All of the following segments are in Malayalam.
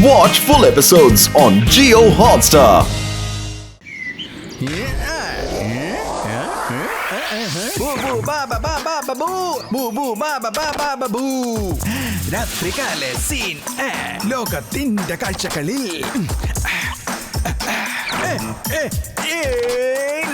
Watch full episodes on Jio Hotstar. രാത്രികാല സീൻ ലോകത്തിന്റെ കാഴ്ചകളിൽ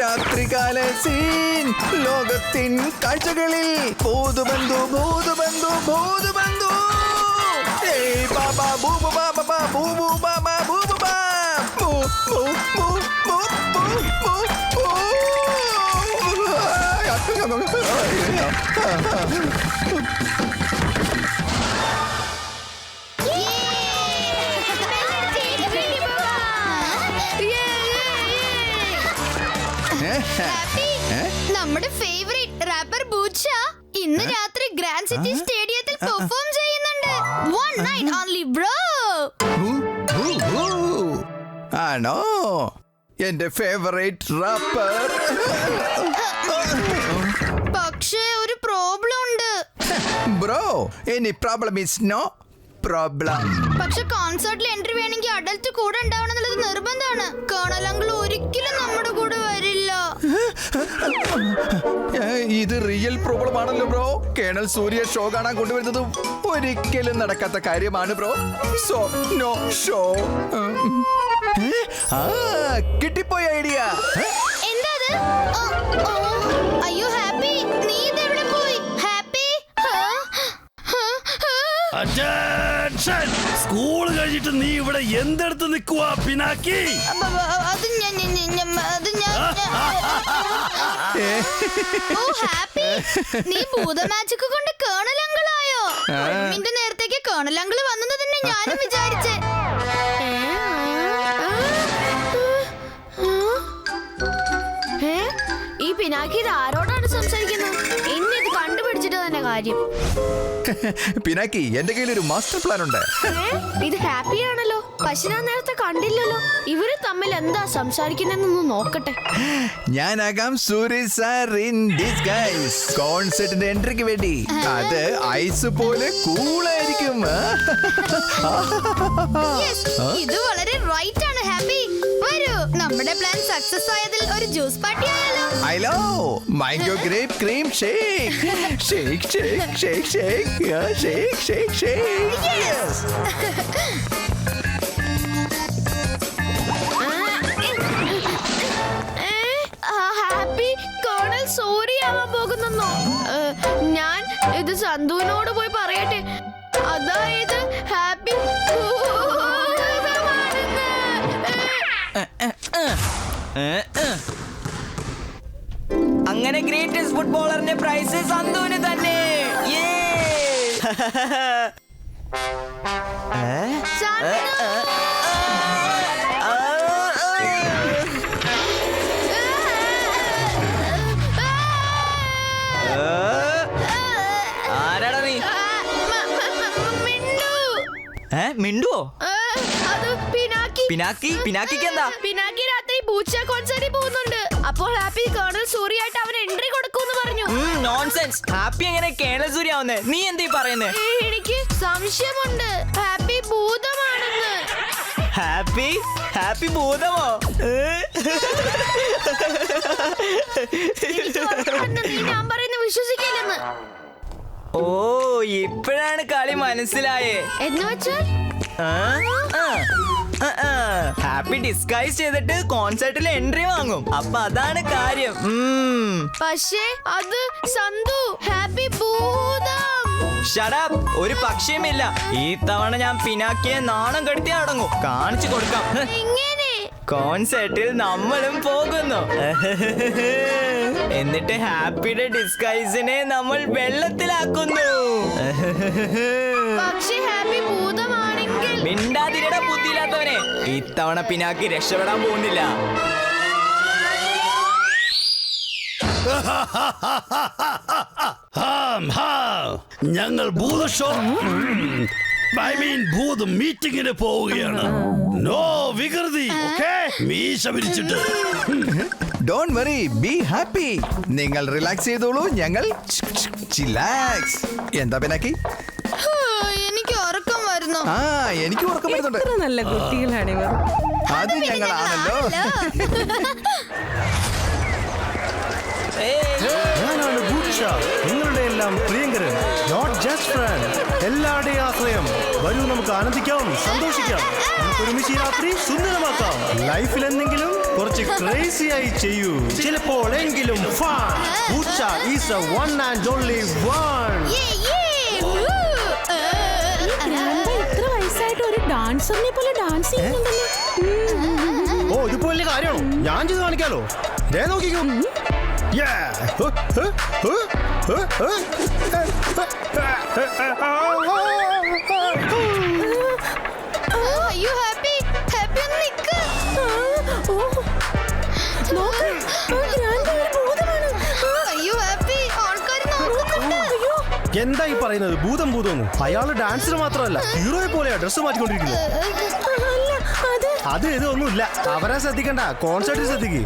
രാത്രികാല സീൻ ലോകത്തിൻ കാഴ്ചകളിൽ ഭൂതബന്ധു ഭൂതബന്ധു ഭൂതബന്ധു ബാബാ ബൂബു ബാബാ ബൂബു ബാബാ ബൂബു ബാ ബൂ ബൂ ബൂ ബൂ ബൂ ബൂ നമ്മുടെ ഫേവറേറ്റ് റാപ്പർ ബൂച്ച ഇന്ന് രാത്രി ഗ്രാൻഡ് സിറ്റി സ്റ്റേഡിയത്തിൽ പെർഫോം ചെയ്യുന്നുണ്ട്. One night only, bro. ആണോ എന്റെ ഫേവറേറ്റ് റാപ്പർ? പക്ഷേ ഒരു പ്രോബ്ലം ഉണ്ട്. Bro any problem is no problem. പക്ഷെ കോൺസേർട്ടിൽ എൻട്രി വേണമെങ്കിൽ അഡൽറ്റ് കൂടെ ഉണ്ടാവണം എന്നുള്ളത് നിർബന്ധമാണ്. കേണൽ അങ്കിൾ ഒരിക്കലും നമ്മുടെ കൂടെ വരില്ല. ഇത് റിയൽ പ്രോബ്ലം ആണല്ലോ ബ്രോ. കേണൽ സൂര്യ ഷോ കാണാൻ കൊണ്ടുവരുന്നതും ഒരിക്കലും നടക്കാത്ത കാര്യമാണ് ബ്രോ. So no show. കിട്ടിപ്പോയ ഐഡിയ. എന്താ അയ്യോ ഹാപ്പി, നീ ഇതെവിടെ പോയി? ഹാപ്പി സ്കൂൾ കഴിഞ്ഞിട്ട് നീ ഇവിടെ എന്തെടുത്ത് നിൽക്കുവാ പിനാക്കി? ഓ ഹാപ്പി, നീ ഭൂത മാജിക് കൊണ്ട് കേണൽ അങ്കിളായോ? മിനിറ്റ് നേരത്തേക്ക് കേണൽ അങ്കിള് വന്നത് തന്നെ ഞാനും വിചാരിച്ചേ. ഈ പിനാക്കി ഇത് ആരോടാണ് സംസാരിക്കുന്നത്? ഇന്ന് ഇത് കണ്ടുപിടിച്ചിട്ട് തന്നെ കാര്യം. പിനാക്കി എന്റെ കയ്യിൽ ഒരു മാസ്റ്റർ പ്ലാൻ ഉണ്ട്. ഇത് ഹാപ്പി ആണല്ലോ. പക്ഷെ ഞാൻ നേരത്തെ കണ്ടില്ലല്ലോ. ഇവര് തമ്മിൽ എന്താ സംസാരിക്കുന്നതെന്നൊന്ന് നോക്കട്ടെ. ഞാനാകാം സൂര്യ സാർ ഇൻ ഡിസ്ഗൈസ്. കോൺസെർട്ടിന്റെ എൻട്രിക്ക് വേണ്ടി. അത് ഐസ് പോലെ കൂളായിരിക്കും. ഇത് വളരെ റൈറ്റ് ആണ് ഹാപ്പി. വരൂ, നമ്മുടെ പ്ലാൻ സക്സസ് ആയതിൽ ഒരു ജ്യൂസ് പാർട്ടി ആയാലോ? I love mango grape cream shake. Shake, shake, shake, shake. Yeah, shake, shake, shake. Yes. Happy colonel Surya ആവാൻ പോകുന്നെന്നോ? ഞാൻ ഇത് സന്തുവിനോട് പോയി പറയട്ടെ. അതായത് ഹാപ്പി അങ്ങനെ ഗ്രേറ്റസ്റ്റ് ഫുട്ബോളറിന്റെ പ്രൈസ് സന്തുവിന് തന്നെ. ആരാടാ നീ? മിണ്ടുവോ? അത് പിനാക്കി. പിനാക്കി? പിനാക്കിക്ക് എന്താ? പിനാക്കി രാത്രി ബൂച്ച കോൺസേർട്ടിൽ പോകുന്നുണ്ട്. അപ്പോൾ ഹാപ്പി കേണൽ സൂര്യായിട്ട് അവൻ എൻട്രി കൊടുക്കൂന്ന് പറഞ്ഞു. നോൺസെൻസ്. ഹാപ്പി എങ്ങനെ കേണൽ സൂര്യ ആവുന്നേ? നീ എന്താ പറയുന്നേ? എനിക്ക് സംശയമുണ്ട് ഹാപ്പി ഭൂതമാണെന്ന്. ഹാപ്പി? ഹാപ്പി ഭൂതമോ? നീ ഞാൻ പറയുന്ന വിശ്വസിക്കില്ലെന്ന്. ഓ, ഇപ്പോഴാണ് കളി മനസ്സിലായേ. എന്ന് വെച്ചാൽ ഹാപ്പി ഡിസ്ഗൈസ് ചെയ്തിട്ട് കോൺസെർട്ടിൽ എൻട്രി വാങ്ങും. അപ്പൊ അതാണ് കാര്യം. പക്ഷേ അത് സന്തു ഹാപ്പി ഭൂതം. ഷടപ്പ്. ഒരു പക്ഷിയുമില്ല. ഈ തവണ ഞാൻ പിനാക്കിയെ നാണം കെടുത്തി അടങ്ങും. കാണിച്ചു കൊടുക്കാം. എങ്ങനെ? കോൺസെർട്ടിൽ നമ്മളും പോകുന്നു. എന്നിട്ട് ഹാപ്പിയുടെ ഡിസ്ഗൈസിനെ നമ്മൾ വെള്ളത്തിലാക്കുന്നു. പക്ഷേ ഹാപ്പി ഭൂതമാണെങ്കിൽ മിണ്ടാതിരിട ബുദ്ധിയില്ലാത്തവനെ. ഇത്തവണ പിനാക്കി രക്ഷപ്പെടാൻ പോകുന്നില്ല. ഞങ്ങൾ ഭൂതഷോ ഭൂതം മീറ്റിംഗിന് പോവുകയാണ്. നോ വികൃതി. മീശ പിരിച്ചിട്ട്. Don't worry, be happy. നിങ്ങൾ റിലാക്സ് ചെയ്തോളൂ, ഞങ്ങൾ ചിലാക്സ്. എന്താ പിനാക്കി? എനിക്ക് ഉറക്കം വരുന്നു. ഉറങ്ങുമായിരുന്നു. ആ എനിക്ക് ഉറക്കം വരുന്നുണ്ട്. എത്ര നല്ല കുട്ടികളാണ് ഇവർ. അത് ഞങ്ങളാണല്ലോ. ഞാനാണ് ബൂച്ച, നിങ്ങളുടെ എല്ലാം പ്രിയങ്കരൻ, നോട്ട് ജസ്റ്റ് ഫ്രണ്ട്, എല്ലാവരുടെയും ആശ്രയം. വരൂ, നമുക്ക് ആനന്ദിക്കാം, സന്തോഷിക്കാം, നമുക്ക് ഒരുമിച്ച് ഈ രാത്രി സുന്ദരമാക്കാം. ലൈഫിൽ എന്തെങ്കിലും കുറച്ച് ക്രേസി ആയി ചെയ്യൂ, ചിലപ്പോൾ എങ്കിലും fun. Boocha is a one and only one. ഇത്ര വയസ്സായിട്ട് ഒരു ഡാൻസറിനെ പോലെ ഡാൻസ് ചെയ്യുന്നുണ്ടല്ലോ. ഓ, ഇതിപ്പോ വലിയ കാര്യമാണോ? ഞാൻ ചെയ്ത് കാണിക്കാലോ. ദേ നോക്കിക്കോ. അയ്യോ ഹാപ്പി ഹാപ്പി ഒന്ന് നിക്ക്. അയ്യോ ഹാപ്പി ആൾക്കാർ നോക്കുന്നുണ്ട്. എന്താ ഈ പറയുന്നത്? ഭൂതം ഭൂതമൊന്നും. അയാള് ഡാൻസിന് മാത്രമല്ല, ഹീറോയെ പോലെയാ ഡ്രസ് മാറ്റിക്കൊണ്ടിരിക്കുന്നത്. അത് ഇതൊന്നുമില്ല, അവരെ ശ്രദ്ധിക്കണ്ട, കോൺസെർട്ടിൽ ശ്രദ്ധിക്ക്.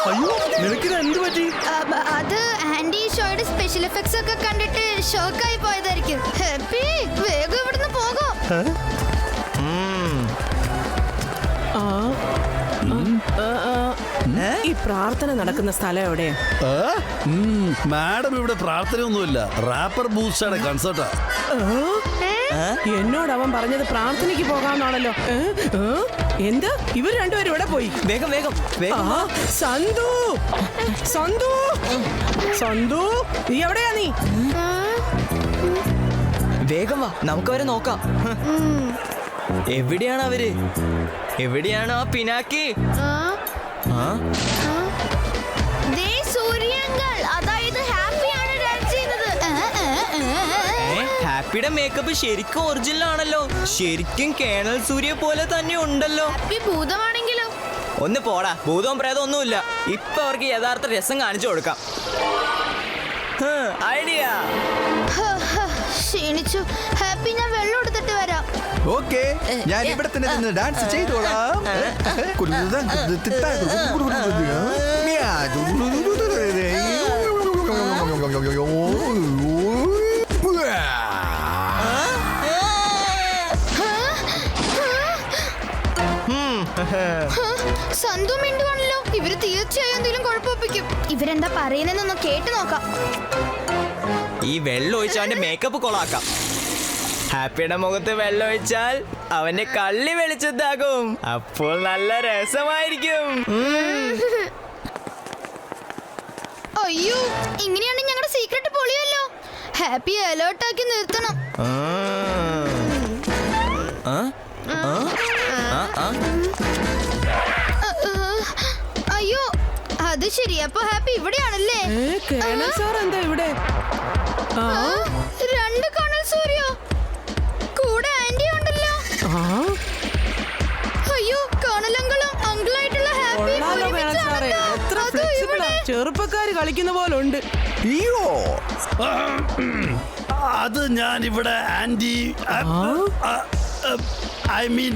അയ്യോ, നിനക്കിത് എന്ത് പറ്റി? അത് ആന്റി ഷോയുടെ സ്പെഷ്യൽ എഫക്ട്സ് ഒക്കെ കണ്ടിട്ട് ഷോക്കായി പോയതായിരിക്കും. ഹാപ്പി വേഗം ഇവിടുന്ന് പോകാം. ഈ പ്രാർത്ഥന നടക്കുന്ന സ്ഥലം എവിടെയാ? മാഡം ഇവിടെ പ്രാർത്ഥനയൊന്നുമില്ല, റാപ്പർ ബൂസ്റ്റയുടെ കൺസേർട്ടാ. എന്നോട് അവൻ പറഞ്ഞത് പ്രാർത്ഥനയ്ക്ക് പോകാമെന്നാണല്ലോ. എന്ത്? ഇവർ രണ്ടുപേരും ഇവിടെ പോയി. വേഗം വേഗം വേഗം. സന്തു, സന്തു, സന്തു, നീ എവിടെയാ? നീ വേഗം വാ, നമുക്ക് അവരെ നോക്കാം. എവിടെയാണ് അവര്? എവിടെയാണ് ആ പിനാക്കി? ദേ സൂര്യങ്കൾ, അതായത് ഹാപ്പിയാണ് ഡാൻസ് ചെയ്യുന്നത്. ഹാപ്പിയുടെ മേക്കപ്പ് ശരിക്കും ഒറിജിനൽ ആണല്ലോ. ശരിക്കും കേണൽ സൂര്യ പോലെ തന്നെ ഉണ്ടല്ലോ. ഹാപ്പി ഭൂതമാണെങ്കിലോ? ഒന്ന് പോടാ, ഭൂതവും പ്രേതവും ഒന്നുമില്ല. ഇപ്പൊ അവർക്ക് യഥാർത്ഥ രസം കാണിച്ചു കൊടുക്കാം. ഐഡിയ. ക്ഷീണിച്ചു ഹാപ്പി, ഞാൻ വെള്ളം എടുത്തിട്ട് വരാം. ഓക്കെ, ഞാൻ ഇവിടെ തന്നെ നിന്ന് ഡാൻസ് ചെയ്തോളാം. സന്തു മിണ്ടുവാണല്ലോ. ഇവര് തീർച്ചയായും എന്തെങ്കിലും കുഴപ്പമൊപ്പിക്കും. ഇവരെന്താ പറയുന്നതെന്നൊന്ന് കേട്ടു നോക്കാം. ഈ വെള്ളം ഒഴിച്ച് അവന്റെ മേക്കപ്പ് കൊളാക്കാം. ഹാപ്പിയുടെ മുഖത്ത് വെള്ളം ഒഴിച്ചാൽ അവന്റെ കള്ളി വെളിച്ചത്താകും. അപ്പോൾ നല്ല രസമായിരിക്കും. അയ്യോ, ഇങ്ങനെയാണെങ്കിൽ ഞങ്ങളുടെ സീക്രട്ട് പൊളിയല്ലോ. ഹാപ്പി അലേർട്ട് ആക്കി നിർത്തണം. അയ്യോ, അത് ശരി. അപ്പൊ ഹാപ്പി ഇവിടെയാണല്ലേ? കേണൽ സാർ എന്താ ഇവിടെ? രണ്ട് കണൽ സൂര്യോ, കൂടെ ആന്റി ഉണ്ടല്ലോ. അയ്യോ, കണലങ്കളും അങ്കിളായിട്ടുള്ള ഹാപ്പി. എത്ര ഫ്ലെക്സിബിളാ, ചെറുപ്പക്കാര് കളിക്കുന്ന പോലെ ഉണ്ട്. അത് ഞാൻ ഇവിടെ ആന്റി, ഐ മീൻ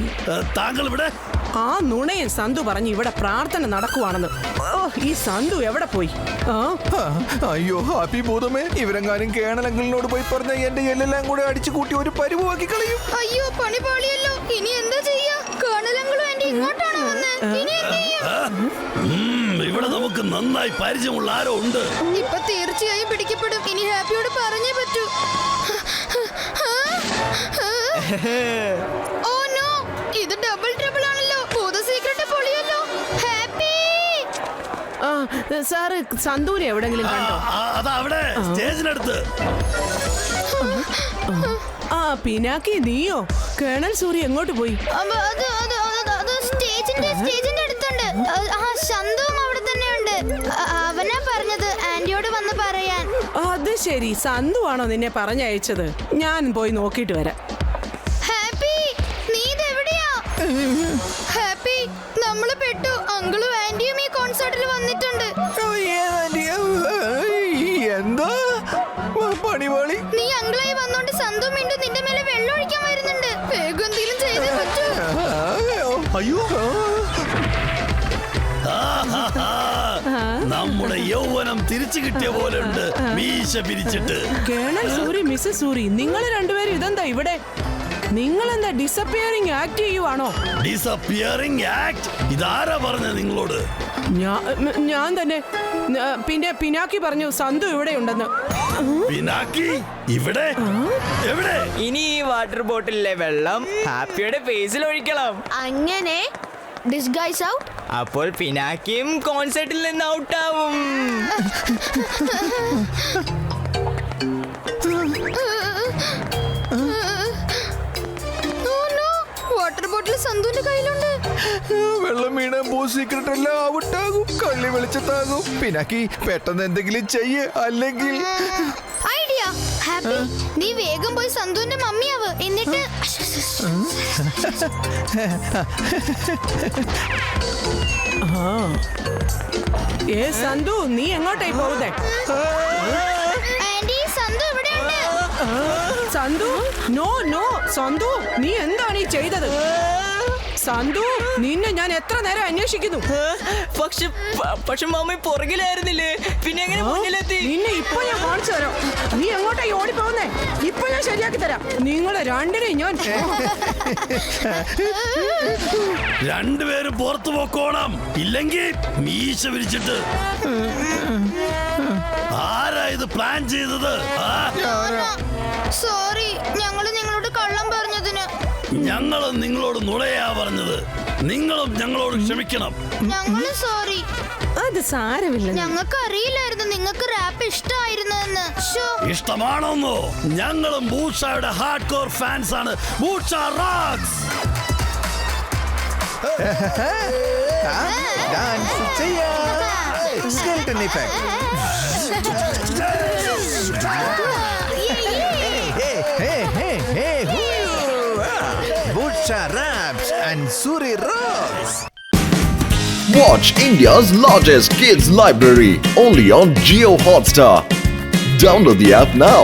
താങ്കൾ ഇവിടെ. ആ നുണയൻ സന്തു പറഞ്ഞു ഇവിടെ പ്രാർത്ഥന നടക്കുവാണെന്ന്. ഈ സന്തു എവിടെ പോയി? അയ്യോ ഹാപ്പി ഭൂതമേ, ഇവരെങ്ങാനും കേണലങ്ങളിനോട് പോയി പറഞ്ഞ എന്റെ എല്ലാം കൂടെ അടിച്ചു കൂട്ടി ഒരു പരിവാക്കി കളയും. അയ്യോ, പണി പാളിയല്ലോ. ഇനി എന്താ ചെയ്യാ? കണലങ്കളും ആന്റി ഇങ്ങോട്ടാണോ വന്നേ? ഇനി എന്ത് ചെയ്യും? ഇവിടെ നമുക്ക് നന്നായി പരിചയമുള്ള ആരോ ഉണ്ട്. ഇപ്പൊ തീർച്ചയായും പിടിക്കപ്പെടും. ഇനി ഹാപ്പിയോട് പറഞ്ഞേ പറ്റൂ. ഓ നോ, ഇത് ഡബിൾ ട്രിപ്പിൾ ആണല്ലോ. ഭൂത സീക്രട്ട് പൊളിയല്ലോ. ഹാപ്പി സാറ് സന്തൂര് എവിടെങ്കിലും കണ്ടോ? അതാ അവിടെ സ്റ്റേജിനടുത്ത്. പിനാക്കി നീയോ? കേണൽ സൂര്യ എങ്ങോട്ട് പോയി? സ്റ്റേജിന്റെ അടുത്തുണ്ട്. ശന്തവും അവിടെ തന്നെ ഉണ്ട്. അവനാ പറഞ്ഞത് ആന്റിയോട് വന്ന് പറയാൻ. അത് ശരി, സന്തു ആണോ നിന്നെ പറഞ്ഞയച്ചത്? ഞാൻ പോയി നോക്കിയിട്ട് വരാം. ഹാപ്പി, നീ ഇതെവിടെയാ? ഹാപ്പി, നമ്മള് പെട്ടു. അങ്കിളും ആന്റിയും ഈ കോൺസേർട്ടിൽ വന്നിട്ടുണ്ട്. എന്താ പണിപാളി? നീ അങ്കിളായി വന്നോണ്ട് സന്തു മിണ്ടു നിന്റെ മേലെ വെള്ളം ഒഴിക്കാൻ വരുന്നുണ്ട്. വേഗം എന്തെങ്കിലും ചെയ്തേ പറ്റൂ. അയ്യോ, നമ്മുടെ യൗവനം തിരിച്ചു കിട്ടിയ പോലെ ഉണ്ട് മീശ പിരിച്ചിട്ട്. കേണൽ സൂരി, മിസ്സസ് സൂരി, നിങ്ങൾ രണ്ടുപേരും ഇതെന്താ ഇവിടെ? നിങ്ങൾ എന്താ ഡിസപ്പിയറിംഗ് ആക്ട് ചെയ്യുവാണോ? Disappearing act? ഇതാരാ പറഞ്ഞ നിങ്ങളോട്? ഞാൻ തന്നെ. പിന്നെ പിനാക്കി പറഞ്ഞു സന്തു ഇവിടെ ഉണ്ടെന്ന്. പിനാക്കി ഇവിടെ? എവിടെ? ഇനി ഈ വാട്ടർ ബോട്ടിലെ വെള്ളം ഹാപ്പിയുടെ ഫേസിൽ ഒഴിക്കണം. അങ്ങനെ ഡിസ്ഗൈസ് ഔട്ട്. അപ്പോൾ പിനാക്കിയും കോൺസെർട്ടിൽ നിന്ന് ഔട്ടാവും. വാട്ടർ ബോട്ടിൽ സന്തുവിന്റെ കയ്യിലുണ്ട്. വെള്ളം വീണ ബോ സീക്രട്ട് എല്ലാം ഔട്ടാകും, കള്ളി വെളിച്ചത്താകും. പിനാക്കി പെട്ടെന്ന് എന്തെങ്കിലും ചെയ്യ്, അല്ലെങ്കിൽ ഐഡിയ. ഹാപ്പി, നീ വേഗം പോയി സന്തുവിന്റെ മമ്മിയാവ്. എന്നിട്ട് സന്തു, നീ എങ്ങോട്ടായി പോകുന്നേ? ആന്റി, സന്തു ഇവിടെയുണ്ട്. സന്തു, നോ നോ, സന്തു നീ എന്താണ് ഈ ചെയ്തത്? സന്തു, നിന്നെ ഞാൻ എത്ര നേരം അന്വേഷിക്കുന്നു. പക്ഷെ മമ്മി പുറകിലായിരുന്നില്ലേ, പിന്നെ എങ്ങനെ മുന്നിലെത്തി? നിന്നെ ഇപ്പൊ ഞാൻ കാണിച്ചു തരാം. നീ എങ്ങോട്ടായി ഓടിപ്പോകുന്നേ? ഇപ്പൊ ഞാൻ ശരിയാക്കി തരാം. നിങ്ങളെ രണ്ടിനെയും ഞാൻ. രണ്ടുപേരും പുറത്തു പോക്കോണം, ഇല്ലെങ്കിൽ മീശ വിരിച്ചിട്ട്. ആരാ ഇത് പ്ലാൻ ചെയ്തത്? സോറി, ഞങ്ങള് നിങ്ങളോട് കള്ളം പറഞ്ഞതിന്. ഞങ്ങളും നിങ്ങളോട് നുണയാ പറഞ്ഞത്. നിങ്ങളും ഞങ്ങളോട് ക്ഷമിക്കണം. ഞങ്ങള് സോറി. അത് സാരമില്ല. ഞങ്ങൾക്ക് അറിയില്ലായിരുന്നു നിങ്ങൾക്ക് റാപ്പ് ഇഷ്ടമായിരുന്നെന്ന്. ഇഷ്ടമാണോന്നോ? ഞങ്ങളും ബൂഷയുടെ ഹാർഡ് കോർ ഫാൻസ് ആണ്. ബൂഷ റോക്സ്. ഡാൻസ് ചെയ്യാം. Skeleton effect. Busha raps and Suri rocks. Watch India's largest kids library only on Jio Hotstar. Download the app now.